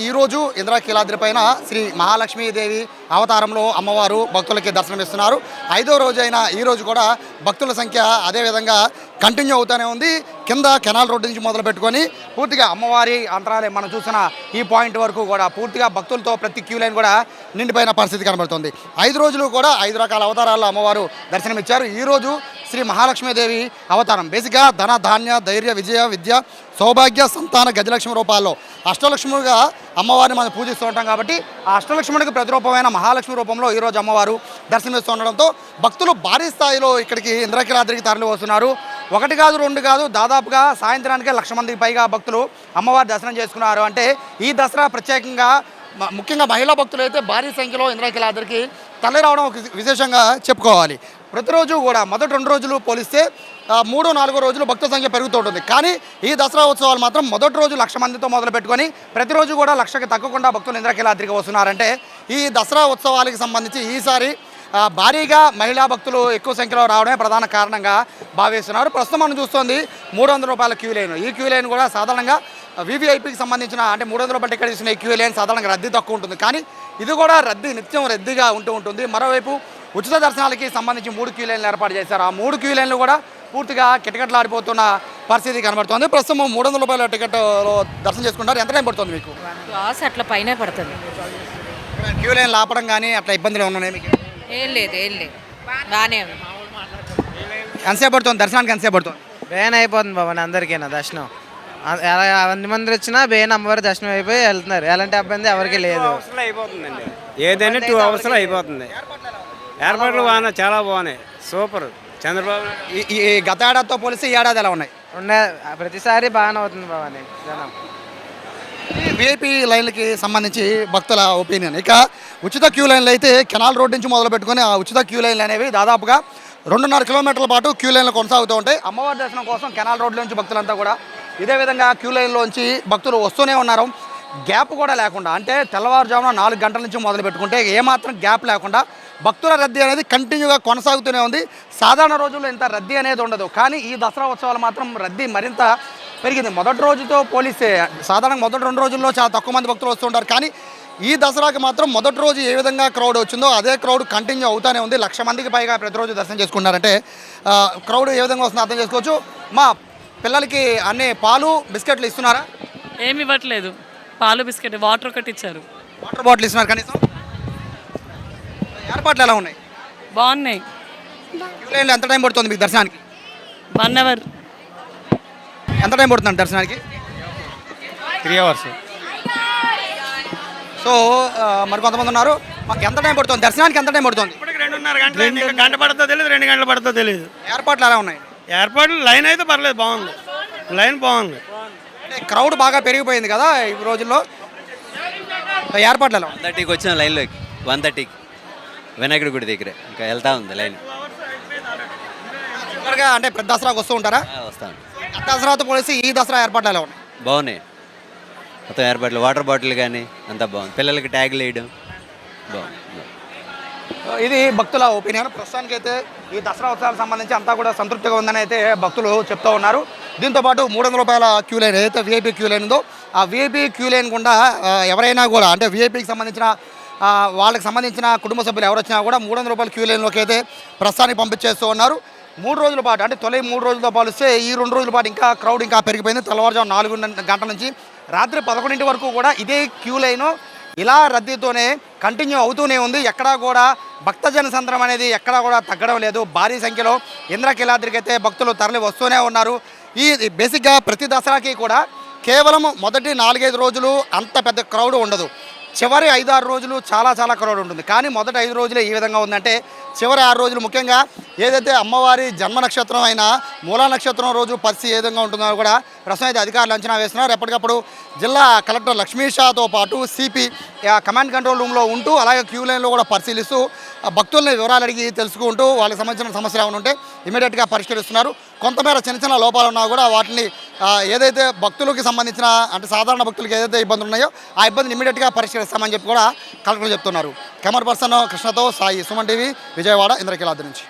ఈరోజు ఇంద్రకీలాద్రి పైన శ్రీ మహాలక్ష్మీదేవి అవతారంలో అమ్మవారు భక్తులకి దర్శనమిస్తున్నారు. 5వ రోజైన ఈరోజు కూడా భక్తుల సంఖ్య అదేవిధంగా కంటిన్యూ అవుతూనే ఉంది. కింద కెనాల్ రోడ్డు నుంచి మొదలు పెట్టుకొని పూర్తిగా అమ్మవారి అంతరాలయం మనం చూసిన ఈ పాయింట్ వరకు కూడా పూర్తిగా భక్తులతో ప్రతి క్యూ లైన్ కూడా నిండిపోయిన పరిస్థితి కనబడుతుంది. 5 రోజులు కూడా 5 రకాల అవతారాల్లో అమ్మవారు దర్శనమిచ్చారు. ఈరోజు శ్రీ మహాలక్ష్మీదేవి అవతారం బేసిక్గా ధన ధాన్య ధైర్య విజయ విద్య సౌభాగ్య సంతాన గజలక్ష్మి రూపాల్లో అష్టలక్ష్ములుగా అమ్మవారిని మనం పూజిస్తూ ఉంటాం. కాబట్టి ఆ అష్టలక్ష్ముడికి ప్రతిరూపమైన మహాలక్ష్మి రూపంలో ఈరోజు అమ్మవారు దర్శనమిస్తూ ఉండడంతో భక్తులు భారీ స్థాయిలో ఇక్కడికి ఇంద్రకీలాద్రికి తరలి వస్తున్నారు. 1 కాదు 2 కాదు దాదాపుగా సాయంత్రానికే 1,00,000 మందికి పైగా భక్తులు అమ్మవారి దర్శనం చేసుకున్నారు. అంటే ఈ దసరా ప్రత్యేకంగా ముఖ్యంగా మహిళా భక్తులు అయితే భారీ సంఖ్యలో ఇంద్రకీలాద్రికి తరలి రావడం ఒక విశేషంగా చెప్పుకోవాలి. ప్రతిరోజు కూడా మొదటి 2 రోజులు పోలిస్తే 3, 4 రోజులు భక్తుల సంఖ్య పెరుగుతూ ఉంటుంది. కానీ ఈ దసరా ఉత్సవాలు మాత్రం మొదటి రోజు 1,00,000 మందితో మొదలు పెట్టుకొని ప్రతిరోజు కూడా 1,00,000కి తగ్గకుండా భక్తులు ఇంద్రకీలాద్రికి వస్తున్నారంటే ఈ దసరా ఉత్సవాలకు సంబంధించి ఈసారి భారీగా మహిళా భక్తులు ఎక్కువ సంఖ్యలో రావడమే ప్రధాన కారణంగా భావిస్తున్నారు. ప్రస్తుతం మనం చూస్తోంది 300 రూపాయల క్యూ లైన్. ఈ క్యూ లైన్ కూడా సాధారణంగా వీవీఐపీకి సంబంధించిన అంటే 300 రూపాయల టికెట్ ఇచ్చిన ఈ క్యూ లైన్ సాధారణంగా రద్దీ తక్కువ ఉంటుంది. కానీ ఇది కూడా నిత్యం రద్దీగా ఉంటుంది. మరోవైపు ఉచిత దర్శనాలకి సంబంధించి 3 క్యూ లైన్లు ఏర్పాటు చేశారు. ఆ 3 క్యూ లైన్లు కూడా పూర్తిగా కిటకిటలాడిపోతున్న పరిస్థితి కనబడుతుంది. ప్రస్తుతం 300 రూపాయల టికెట్లో దర్శనం చేసుకుంటారు. ఎంత టైం పడుతుంది మీకు? అట్లా పైన పడుతుంది. క్యూ లైన్ ఆపడం కానీ అట్లా ఇబ్బందులు ఉన్నాయి మీకు? ఏం లేదు బాగానే ఉంది. ఎంతసేపు పడుతుంది దర్శనానికి? ఎంతసేపు పడుతుంది? బేన్ అయిపోతుంది బాబా అందరికైనా దర్శనం. 100 మంది వచ్చినా బేన్ అమ్మవారి దర్శనం అయిపోయి వెళ్తున్నారు. ఎలాంటి ఇబ్బంది ఎవరికి లేదు. అయిపోతుందండి ఏదైనా 2 అవర్స్లో అయిపోతుంది. ఏర్పాట్లు బాగా చాలా బాగున్నాయి. సూపర్. చంద్రబాబు ఈ గత ఏడాదితో పోలిస్తే ఈ ఏడాది ఎలా ఉన్నాయి? ప్రతిసారి బాగానే అవుతుంది బాబాని జనం. విఐపీ లైన్లకి సంబంధించి భక్తుల ఒపీనియన్. ఇక ఉచిత క్యూ లైన్లు అయితే కెనాల్ రోడ్ నుంచి మొదలు పెట్టుకొని ఆ ఉచిత క్యూ లైన్లు అనేవి దాదాపుగా 2.5 కిలోమీటర్ల పాటు క్యూ లైన్లు కొనసాగుతూ ఉంటాయి. అమ్మవారి దర్శనం కోసం కెనాల్ రోడ్ల నుంచి భక్తులంతా కూడా ఇదే విధంగా క్యూ లైన్లోంచి భక్తులు వస్తూనే ఉన్నారు. గ్యాప్ కూడా లేకుండా అంటే తెల్లవారుజామున 4 గంటల నుంచి మొదలు పెట్టుకుంటే ఏమాత్రం గ్యాప్ లేకుండా భక్తుల రద్దీ అనేది కంటిన్యూగా కొనసాగుతూనే ఉంది. సాధారణ రోజుల్లో ఇంత రద్దీ అనేది ఉండదు. కానీ ఈ దసరా ఉత్సవాలు మాత్రం రద్దీ మరింత పెరిగింది. మొదటి రోజుతో పోలిస్తే సాధారణంగా మొదటి 2 రోజుల్లో చాలా తక్కువ మంది భక్తులు వస్తుంటారు. కానీ ఈ దసరాకి మాత్రం మొదటి రోజు ఏ విధంగా క్రౌడ్ వచ్చిందో అదే క్రౌడ్ కంటిన్యూ అవుతూనే ఉంది. 1,00,000 మందికి పైగా ప్రతిరోజు దర్శనం చేసుకుంటారంటే క్రౌడ్ ఏ విధంగా వస్తుందో అర్థం చేసుకోవచ్చు. మా పిల్లలకి అన్ని పాలు బిస్కెట్లు ఇస్తున్నారా? ఏమి ఇవ్వట్లేదు. పాలు బిస్కెట్ వాటర్ ఒకటి ఇచ్చారు. వాటర్ బాటిల్ ఇస్తున్నారు. కనీసం ఏర్పాట్లు ఎలా ఉన్నాయి? బాగున్నాయి. క్యూ లైన్లో ఎంత టైం పడుతుంది మీకు దర్శనానికి? 1 అవర్. ఎంత టైం పడుతుంది దర్శనానికి? 3 అవర్స్. సో మరి కొంతమంది ఉన్నారు మాకు ఎంత టైం పడుతుంది దర్శనానికి? ఎంత టైం పడుతుంది? 2.5 గంటలు. గంట పడుతుందో తెలియదు, 2 గంటలు పడుతుందో తెలియదు. ఏర్పాట్లు ఎలా ఉన్నాయి? ఏర్పాట్లు లైన్ అయితే పర్లేదు, బాగుంది. లైన్ బాగుంది. క్రౌడ్ బాగా పెరిగిపోయింది కదా ఈ రోజుల్లో. ఏర్పాట్లు ఎలా? 1:30కి వచ్చిన లైన్లోకి 1:30కి వినాయకుడి గుడి దగ్గర ఇంకా వెళ్తా ఉంది లైన్. త్వరగా అంటే పెద్ద దసరాకు వస్తూ ఉంటారా? వస్తాను. పెద్ద దసరాతో పోలిసి ఈ దసరా ఏర్పాట్లు ఎలా ఉన్నాయి? బాగున్నాయి మొత్తం ఏర్పాట్లు. వాటర్ బాటిల్ కానీ అంతా బాగుంది. పిల్లలకి ట్యాగ్లు వేయడం బాగుంది. ఇది భక్తుల ఒపీనియన్. ప్రస్తుతానికి అయితే ఈ దసరా ఉత్సవాలకు సంబంధించి అంతా కూడా సంతృప్తిగా ఉందని అయితే భక్తులు చెప్తూ ఉన్నారు. దీంతోపాటు 300 రూపాయల క్యూ లైన్ ఏదైతే విఐపీ క్యూ లైన్ ఉందో ఆ విఐపీ క్యూ లైన్ గుండా ఎవరైనా కూడా అంటే విఐపీకి సంబంధించిన వాళ్ళకి సంబంధించిన కుటుంబ సభ్యులు ఎవరు వచ్చినా కూడా 300 రూపాయల క్యూ లైన్లోకి అయితే ప్రస్తుతానికి పంపించేస్తూ ఉన్నారు. 3 రోజుల పాటు అంటే తొలి 3 రోజులతో పోలిస్తే ఈ 2 రోజుల పాటు ఇంకా క్రౌడ్ ఇంకా పెరిగిపోయింది. తెల్లవారుజాము 4 గంటల నుంచి రాత్రి 11 వరకు కూడా ఇదే క్యూ లైను ఇలా రద్దీతోనే కంటిన్యూ అవుతూనే ఉంది. ఎక్కడా కూడా భక్తజన సంద్రం అనేది ఎక్కడా కూడా తగ్గడం లేదు. భారీ సంఖ్యలో ఇంద్రకీలాద్రికి అయితే భక్తులు తరలి వస్తూనే ఉన్నారు. ఈ బేసిక్గా ప్రతి దసరాకి కూడా కేవలం మొదటి 4-5 రోజులు అంత పెద్ద క్రౌడ్ ఉండదు. చివరి 5-6 రోజులు చాలా క్రౌడ్ ఉంటుంది. కానీ మొదటి 5 రోజులే ఈ విధంగా ఉందంటే చివరి 6 రోజులు ముఖ్యంగా ఏదైతే అమ్మవారి జన్మ నక్షత్రం అయిన మూలా నక్షత్రం రోజు పరిస్థితి ఏ విధంగా ఉంటుందో కూడా ప్రస్తుతం అయితే అధికారులు అంచనా వేస్తున్నారు. ఎప్పటికప్పుడు జిల్లా కలెక్టర్ లక్ష్మీషాతో పాటు సిపి కమాండ్ కంట్రోల్ రూమ్లో ఉంటూ అలాగే క్యూ లైన్లో కూడా పరిశీలిస్తూ భక్తుల్ని వివరాలు అడిగి తెలుసుకుంటూ వాళ్ళకి సంబంధించిన సమస్యలు ఏమైనా ఉంటే ఇమీడియట్గా పరిష్కరిస్తున్నారు. కొంతమేర చిన్న లోపాలు ఉన్నా కూడా వాటిని ఏదైతే భక్తులకి సంబంధించిన అంటే సాధారణ భక్తులకి ఏదైతే ఇబ్బందులు ఉన్నాయో ఆ ఇబ్బందిని ఇమీడియట్గా పరిష్కరిస్తామని చెప్పి కూడా కలెక్టర్ చెప్తున్నారు. కెమెరా పర్సన్ కృష్ణతో సాయి, సుమన్ టీవీ, విజయవాడ, ఇంద్రకీలాద్రి నుంచి.